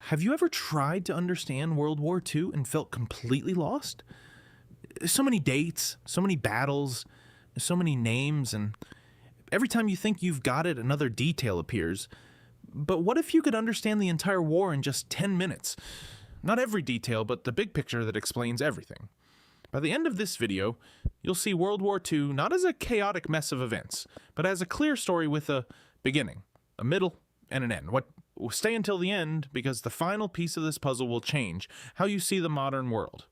Have you ever tried to understand World War II and felt completely lost? So many dates, so many battles, so many names, and every time you think you've got it, another detail appears. But what if you could understand the entire war in just 10 minutes? Not every detail, but the big picture that explains everything. By the end of this video, you'll see World War II not as a chaotic mess of events, but as a clear story with a beginning, a middle, and an end. Stay until the end, because the final piece of this puzzle will change how you see the modern world.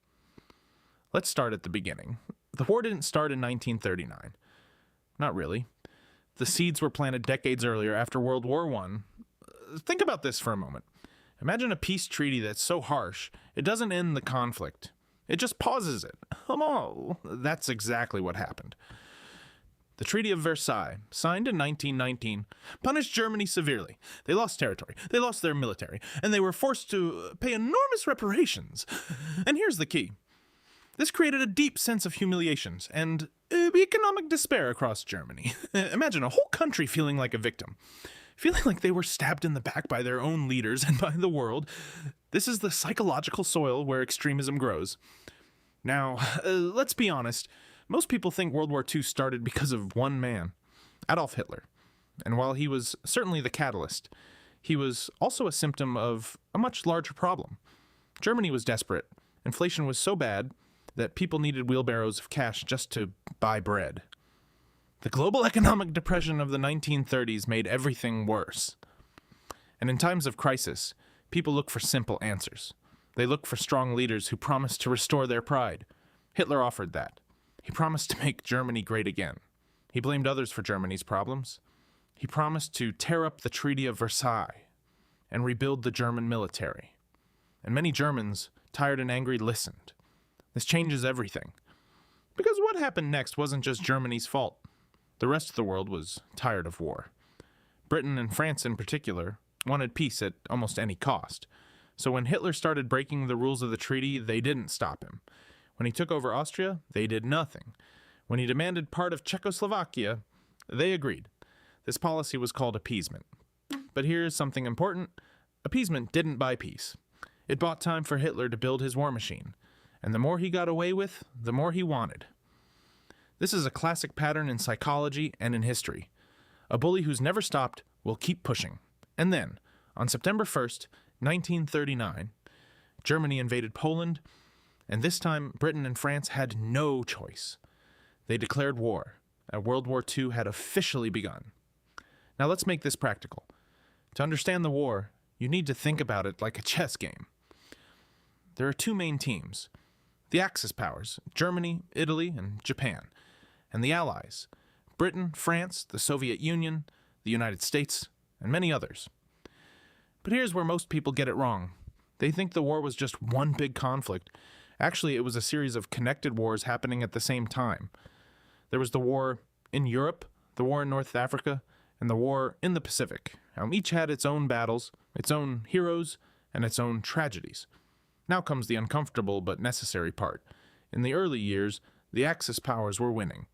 Let's start at the beginning. The war didn't start in 1939. Not really. The seeds were planted decades earlier, after World War I. Think about this for a moment. Imagine a peace treaty that's so harsh, it doesn't end the conflict. It just pauses it. Oh, that's exactly what happened. The Treaty of Versailles, signed in 1919, punished Germany severely. They lost territory, they lost their military, and they were forced to pay enormous reparations. And here's the key. This created a deep sense of humiliations and economic despair across Germany. Imagine a whole country feeling like a victim, feeling like they were stabbed in the back by their own leaders and by the world. This is the psychological soil where extremism grows. Now, let's be honest. Most people think World War II started because of one man, Adolf Hitler. And while he was certainly the catalyst, he was also a symptom of a much larger problem. Germany was desperate. Inflation was so bad that people needed wheelbarrows of cash just to buy bread. The global economic depression of the 1930s made everything worse. And in times of crisis, people look for simple answers. They look for strong leaders who promise to restore their pride. Hitler offered that. He promised to make Germany great again. He blamed others for Germany's problems. He promised to tear up the Treaty of Versailles and rebuild the German military. And many Germans, tired and angry, listened. This changes everything. Because what happened next wasn't just Germany's fault. The rest of the world was tired of war. Britain and France in particular wanted peace at almost any cost. So when Hitler started breaking the rules of the treaty, they didn't stop him. When he took over Austria, they did nothing. When he demanded part of Czechoslovakia, they agreed. This policy was called appeasement. But here's something important. Appeasement didn't buy peace. It bought time for Hitler to build his war machine. And the more he got away with, the more he wanted. This is a classic pattern in psychology and in history. A bully who's never stopped will keep pushing. And then, on September 1st, 1939, Germany invaded Poland, and this time Britain and France had no choice. They declared war, and World War II had officially begun. Now let's make this practical. To understand the war, you need to think about it like a chess game. There are two main teams. The Axis powers, Germany, Italy, and Japan. And the Allies, Britain, France, the Soviet Union, the United States, and many others. But here's where most people get it wrong. They think the war was just one big conflict. Actually, it was a series of connected wars happening at the same time. There was the war in Europe, the war in North Africa, and the war in the Pacific. Each had its own battles, its own heroes, and its own tragedies. Now comes the uncomfortable but necessary part. In the early years, the Axis powers were winning.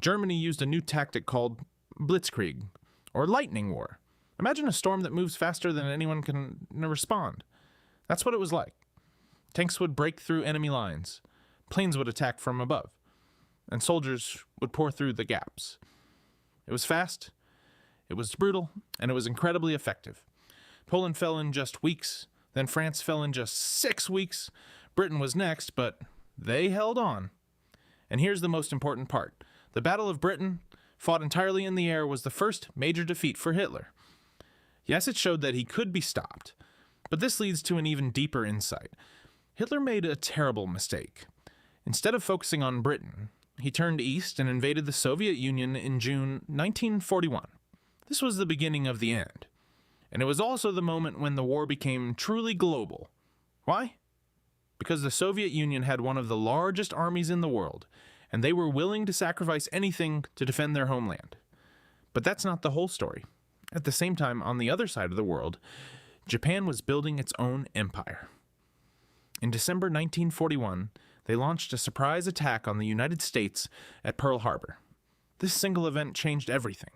Germany used a new tactic called Blitzkrieg, or lightning war. Imagine a storm that moves faster than anyone can respond. That's what it was like. Tanks would break through enemy lines, planes would attack from above, and soldiers would pour through the gaps. It was fast, it was brutal, and it was incredibly effective. Poland fell in just weeks, then France fell in just 6 weeks. Britain was next, but they held on. And here's the most important part. The Battle of Britain, fought entirely in the air, was the first major defeat for Hitler. Yes, it showed that he could be stopped, but this leads to an even deeper insight. Hitler made a terrible mistake. Instead of focusing on Britain, he turned east and invaded the Soviet Union in June 1941. This was the beginning of the end. And it was also the moment when the war became truly global. Why? Because the Soviet Union had one of the largest armies in the world, and they were willing to sacrifice anything to defend their homeland. But that's not the whole story. At the same time, on the other side of the world, Japan was building its own empire. In December 1941, they launched a surprise attack on the United States at Pearl Harbor. This single event changed everything.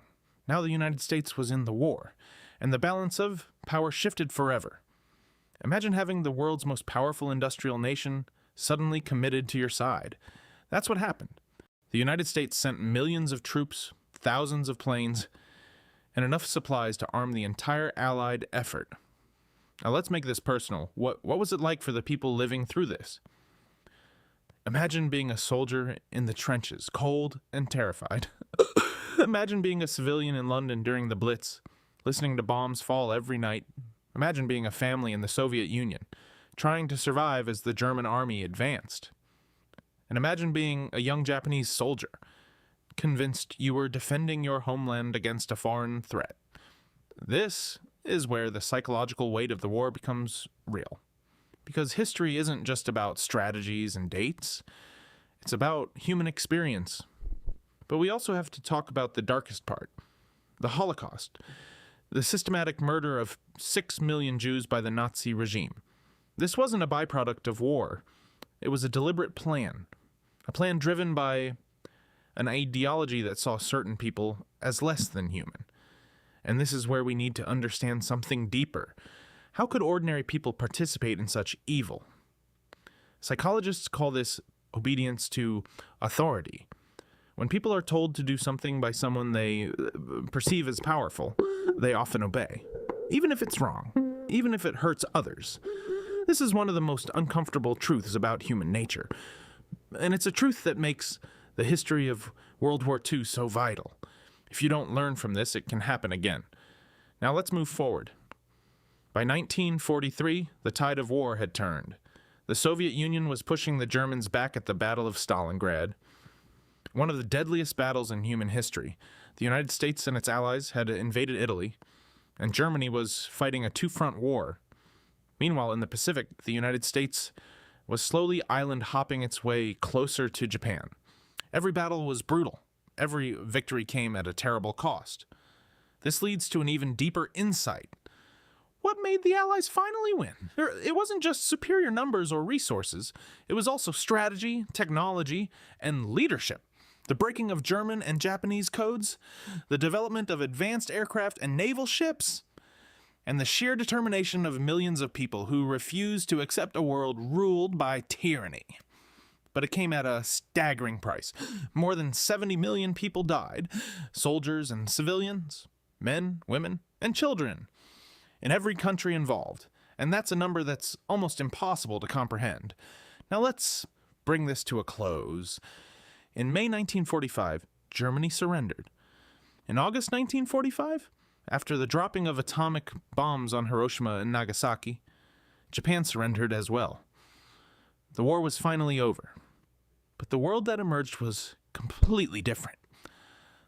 Now the United States was in the war, and the balance of power shifted forever. Imagine having the world's most powerful industrial nation suddenly committed to your side. That's what happened. The United States sent millions of troops, thousands of planes, and enough supplies to arm the entire Allied effort. Now let's make this personal. What was it like for the people living through this? Imagine being a soldier in the trenches, cold and terrified. Imagine being a civilian in London during the Blitz, listening to bombs fall every night. Imagine being a family in the Soviet Union, trying to survive as the German army advanced. And imagine being a young Japanese soldier, convinced you were defending your homeland against a foreign threat. This is where the psychological weight of the war becomes real. Because history isn't just about strategies and dates, it's about human experience. But we also have to talk about the darkest part, the Holocaust, the systematic murder of 6 million Jews by the Nazi regime. This wasn't a byproduct of war. It was a deliberate plan, a plan driven by an ideology that saw certain people as less than human. And this is where we need to understand something deeper. How could ordinary people participate in such evil? Psychologists call this obedience to authority. When people are told to do something by someone they perceive as powerful, they often obey, even if it's wrong, even if it hurts others. This is one of the most uncomfortable truths about human nature, and it's a truth that makes the history of World War II so vital. If you don't learn from this, it can happen again. Now let's move forward. By 1943, the tide of war had turned. The Soviet Union was pushing the Germans back at the Battle of Stalingrad, one of the deadliest battles in human history. The United States and its allies had invaded Italy, and Germany was fighting a two-front war. Meanwhile, in the Pacific, the United States was slowly island-hopping its way closer to Japan. Every battle was brutal. Every victory came at a terrible cost. This leads to an even deeper insight. What made the Allies finally win? It wasn't just superior numbers or resources. It was also strategy, technology, and leadership. The breaking of German and Japanese codes, the development of advanced aircraft and naval ships, and the sheer determination of millions of people who refused to accept a world ruled by tyranny. But it came at a staggering price. More than 70 million people died, soldiers and civilians, men, women, and children, in every country involved, and that's a number that's almost impossible to comprehend. Now let's bring this to a close. In May 1945, Germany surrendered. In August 1945, after the dropping of atomic bombs on Hiroshima and Nagasaki, Japan surrendered as well. The war was finally over. But the world that emerged was completely different.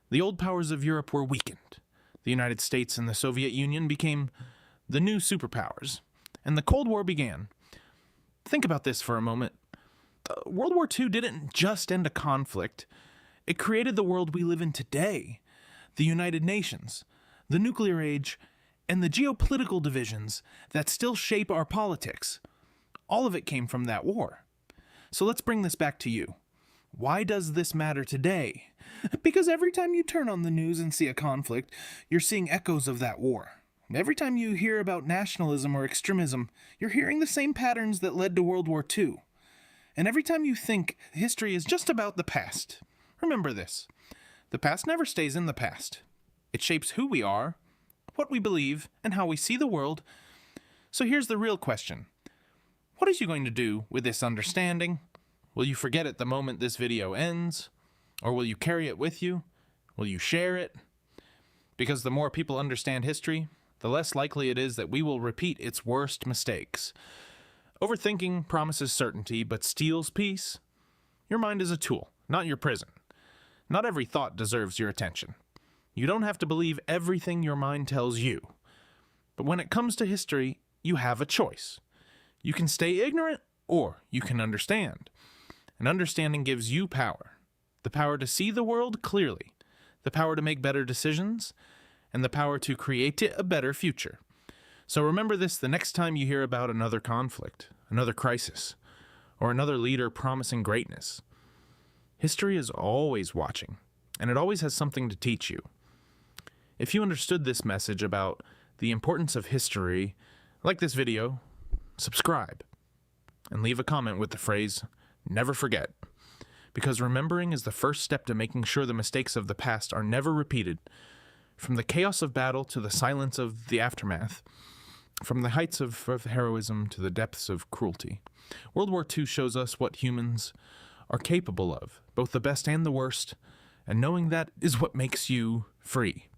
The old powers of Europe were weakened. The United States and the Soviet Union became the new superpowers, and the Cold War began. Think about this for a moment. World War II didn't just end a conflict. It created the world we live in today, the United Nations, the nuclear age, and the geopolitical divisions that still shape our politics. All of it came from that war. So let's bring this back to you. Why does this matter today? Because every time you turn on the news and see a conflict, you're seeing echoes of that war. Every time you hear about nationalism or extremism, you're hearing the same patterns that led to World War II. And every time you think history is just about the past, remember this. The past never stays in the past. It shapes who we are, what we believe, and how we see the world. So here's the real question. What are you going to do with this understanding? Will you forget it the moment this video ends? Or will you carry it with you? Will you share it? Because the more people understand history, the less likely it is that we will repeat its worst mistakes. Overthinking promises certainty, but steals peace. Your mind is a tool, not your prison. Not every thought deserves your attention. You don't have to believe everything your mind tells you. But when it comes to history, you have a choice. You can stay ignorant, or you can understand. And understanding gives you power. The power to see the world clearly, the power to make better decisions, and the power to create a better future. So remember this the next time you hear about another conflict, another crisis, or another leader promising greatness. History is always watching, and it always has something to teach you. If you understood this message about the importance of history, like this video, subscribe, and leave a comment with the phrase, "Never forget." Because remembering is the first step to making sure the mistakes of the past are never repeated. From the chaos of battle to the silence of the aftermath, from the heights of heroism to the depths of cruelty, World War II shows us what humans are capable of, both the best and the worst, and knowing that is what makes you free.